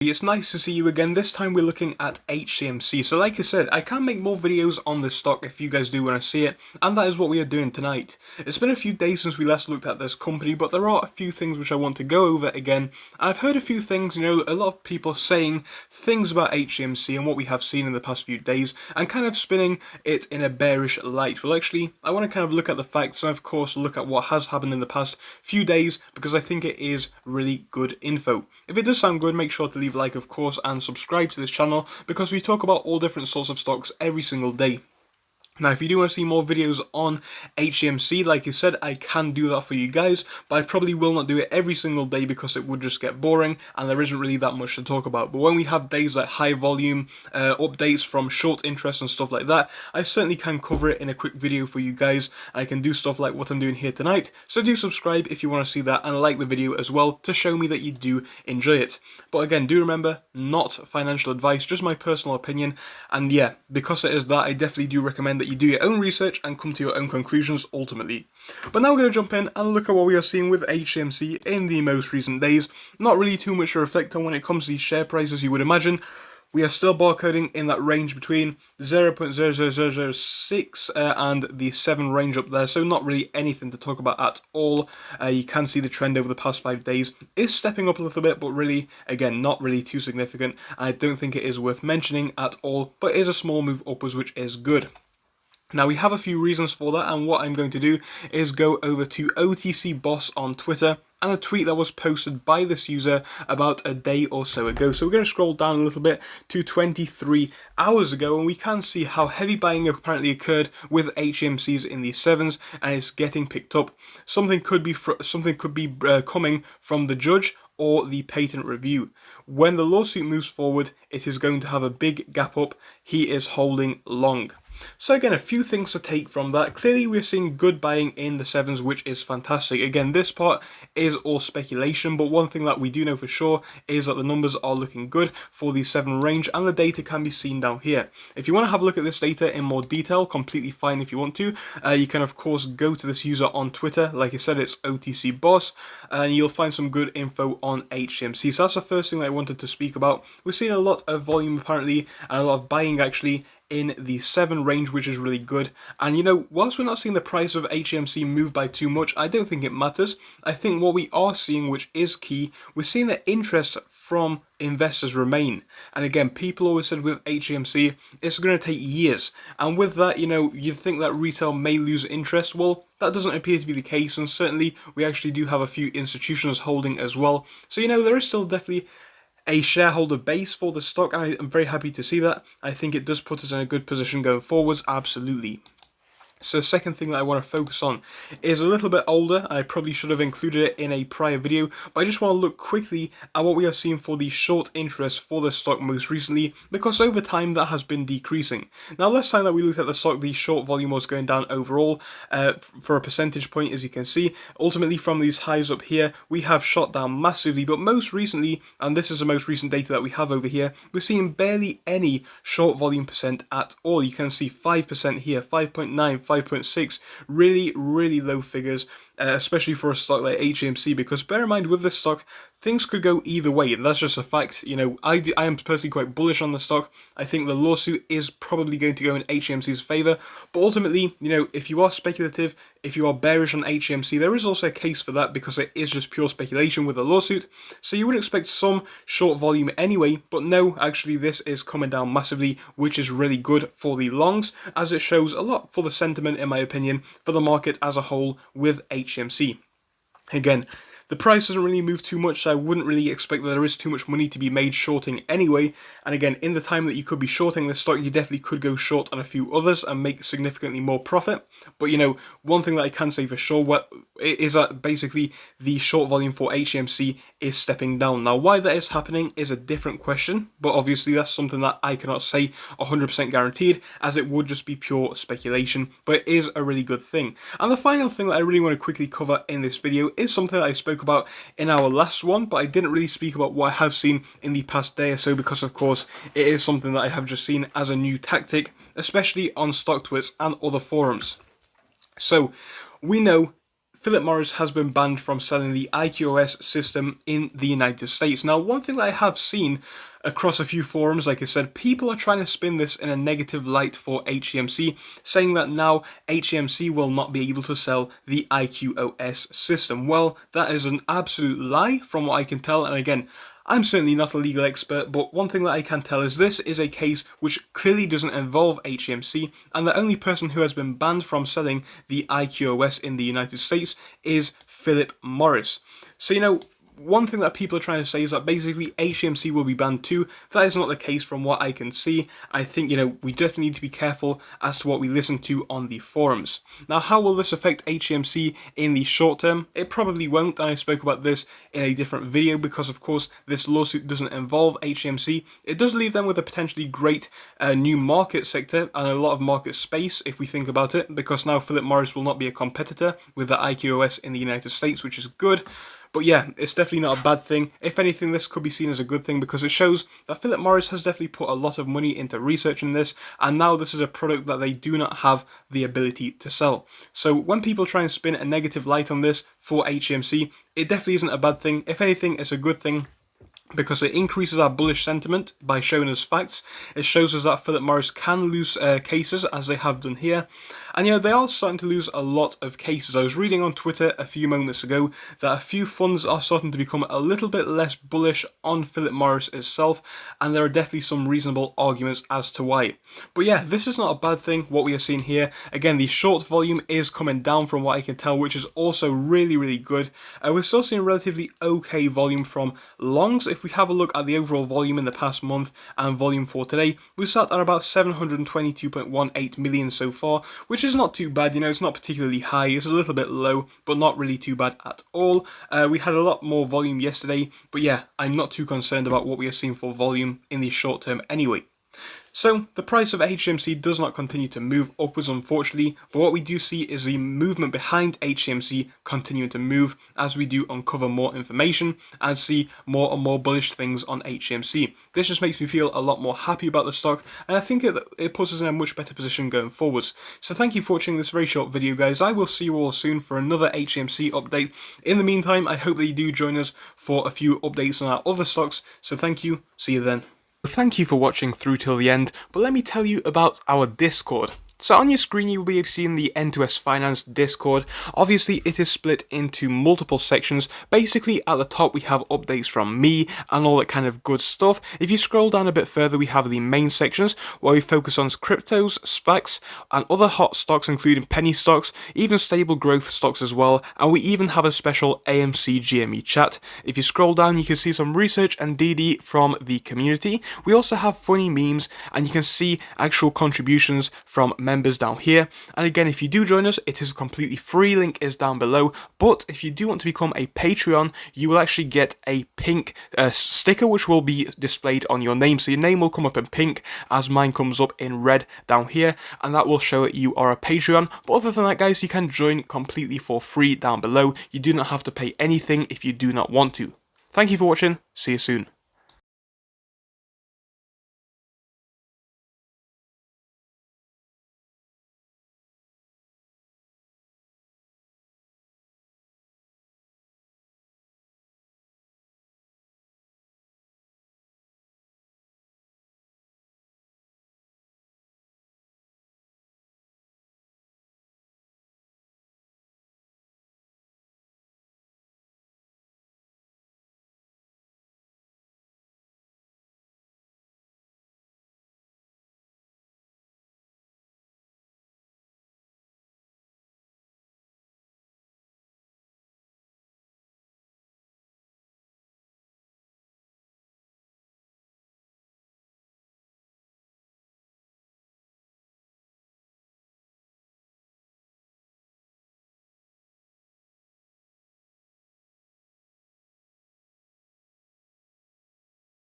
It's nice to see you again. This time we're looking at Hcmc. So like I said, I can make more videos on this stock if you guys do want to see it, and that is what we are doing tonight. It's been a few days since we last looked at this company, but there are a few things which I want to go over again. I've heard a few things, a lot of people saying things about Hcmc and what we have seen in the past few days, and kind of spinning it in a bearish light. Well, actually, I want to kind of look at the facts and of course look at what has happened in the past few days, because I think it is really good info. If it does sound good, make sure to leave a like, of course, and subscribe to this channel, because we talk about all different sorts of stocks every single day. Now, if you do want to see more videos on Hcmc, like I said, I can do that for you guys, but I probably will not do it every single day because it would just get boring and there isn't really that much to talk about. But when we have days like high volume updates from short interest and stuff like that, I certainly can cover it in a quick video for you guys. I can do stuff like what I'm doing here tonight, so do subscribe if you want to see that, and like the video as well to show me that you do enjoy it. But again, do remember, not financial advice, just my personal opinion, and yeah, because it is that, I definitely do recommend that you do your own research and come to your own conclusions ultimately. But now we're going to jump in and look at what we are seeing with Hcmc in the most recent days. Not really too much to reflect on when it comes to these share prices, you would imagine. We are still barcoding in that range between 0.00006 and the 7 range up there, so not really anything to talk about at all. You can see the trend over the past 5 days is stepping up a little bit, but really, again, not really too significant. I don't think it is worth mentioning at all, but it is a small move upwards, which is good. Now, we have a few reasons for that, and what I'm going to do is go over to OTC Boss on Twitter and a tweet that was posted by this user about a day or so ago. So we're going to scroll down a little bit to 23 hours ago, and we can see how heavy buying apparently occurred with HMCs in the 7s, and it's getting picked up. Something could be coming from the judge or the patent review. When the lawsuit moves forward, it is going to have a big gap up. He is holding long. So again, a few things to take from that. Clearly, we're seeing good buying in the 7s, which is fantastic. Again, this part is all speculation, but one thing that we do know for sure is that the numbers are looking good for the 7 range, and the data can be seen down here. If you want to have a look at this data in more detail, completely fine if you want to. You can, of course, go to this user on Twitter. Like I said, it's OTC Boss, and you'll find some good info on Hcmc. So that's the first thing that I wanted to speak about. We're seeing a lot of volume, apparently, and a lot of buying, actually, in the 7 range, which is really good. And whilst we're not seeing the price of Hcmc move by too much, I don't think it matters. I think what we are seeing, which is key, we're seeing the interest from investors remain. And again, people always said with Hcmc, it's going to take years. And with that, you think that retail may lose interest. Well, that doesn't appear to be the case, and certainly we actually do have a few institutions holding as well. So, there is still definitely a shareholder base for the stock. I am very happy to see that. I think it does put us in a good position going forwards, absolutely. So the second thing that I want to focus on is a little bit older. I probably should have included it in a prior video, but I just want to look quickly at what we are seeing for the short interest for the stock most recently, because over time that has been decreasing. Now, last time that we looked at the stock, the short volume was going down overall for a percentage point, as you can see. Ultimately, from these highs up here, we have shot down massively, but most recently, and this is the most recent data that we have over here, we're seeing barely any short volume percent at all. You can see 5% here, 5.9, 5.6, really low figures, especially for a stock like Hcmc, because bear in mind with this stock, things could go either way, and that's just a fact. I am personally quite bullish on the stock. I think the lawsuit is probably going to go in Hcmc's favour, but ultimately, if you are speculative, if you are bearish on Hcmc, there is also a case for that, because it is just pure speculation with a lawsuit, so you would expect some short volume anyway, but no, actually this is coming down massively, which is really good for the longs, as it shows a lot for the sentiment, in my opinion, for the market as a whole with Hcmc. Again, the price doesn't really move too much, so I wouldn't really expect that there is too much money to be made shorting anyway. And again, in the time that you could be shorting this stock, you definitely could go short on a few others and make significantly more profit. But one thing that I can say for sure is that basically the short volume for Hcmc is stepping down. Now, why that is happening is a different question, but obviously that's something that I cannot say 100% guaranteed, as it would just be pure speculation, but it is a really good thing. And the final thing that I really want to quickly cover in this video is something that I spoke about in our last one, but I didn't really speak about what I have seen in the past day or so, because of course it is something that I have just seen as a new tactic, especially on StockTwits and other forums. So we know Philip Morris has been banned from selling the IQOS system in the United States. Now, one thing that I have seen across a few forums, like I said, people are trying to spin this in a negative light for Hcmc, saying that now Hcmc will not be able to sell the IQOS system. Well, that is an absolute lie from what I can tell, and again, I'm certainly not a legal expert, but one thing that I can tell is this is a case which clearly doesn't involve Hcmc, and the only person who has been banned from selling the IQOS in the United States is Philip Morris. So, one thing that people are trying to say is that basically Hcmc will be banned too. That is not the case from what I can see. I think, we definitely need to be careful as to what we listen to on the forums. Now, how will this affect Hcmc in the short term? It probably won't, and I spoke about this in a different video because, of course, this lawsuit doesn't involve Hcmc. It does leave them with a potentially great new market sector and a lot of market space if we think about it, because now Philip Morris will not be a competitor with the IQOS in the United States, which is good. But yeah, it's definitely not a bad thing. If anything, this could be seen as a good thing because it shows that Philip Morris has definitely put a lot of money into researching this, and now this is a product that they do not have the ability to sell. So when people try and spin a negative light on this for Hcmc, it definitely isn't a bad thing. If anything, it's a good thing, because it increases our bullish sentiment by showing us facts. It shows us that Philip Morris can lose cases, as they have done here. And they are starting to lose a lot of cases. I was reading on Twitter a few moments ago that a few funds are starting to become a little bit less bullish on Philip Morris itself, and there are definitely some reasonable arguments as to why. But yeah, this is not a bad thing, what we are seeing here. Again, the short volume is coming down from what I can tell, which is also really, really good. We're still seeing relatively okay volume from longs. If we have a look at the overall volume in the past month and volume for today, we sat at about 722.18 million so far, which is not too bad. It's not particularly high, it's a little bit low, but not really too bad at all. We had a lot more volume yesterday, but yeah, I'm not too concerned about what we are seeing for volume in the short term anyway. So, the price of Hcmc does not continue to move upwards, unfortunately, but what we do see is the movement behind Hcmc continuing to move as we do uncover more information and see more and more bullish things on Hcmc. This just makes me feel a lot more happy about the stock, and I think it puts us in a much better position going forwards. So thank you for watching this very short video, guys. I will see you all soon for another Hcmc update. In the meantime, I hope that you do join us for a few updates on our other stocks, so thank you, see you then. Thank you for watching through till the end, but let me tell you about our Discord. So on your screen you will be seeing the N2S Finance Discord. Obviously it is split into multiple sections. Basically at the top we have updates from me and all that kind of good stuff. If you scroll down a bit further we have the main sections where we focus on cryptos, SPACs and other hot stocks including penny stocks, even stable growth stocks as well, and we even have a special AMC GME chat. If you scroll down you can see some research and DD from the community. We also have funny memes and you can see actual contributions from members down here. And again, if you do join us, it is completely free, link is down below. But if you do want to become a Patreon, you will actually get a pink sticker which will be displayed on your name. So your name will come up in pink as mine comes up in red down here, and that will show that you are a Patreon. But other than that, guys, you can join completely for free down below. You do not have to pay anything if you do not want to. Thank you for watching, see you soon.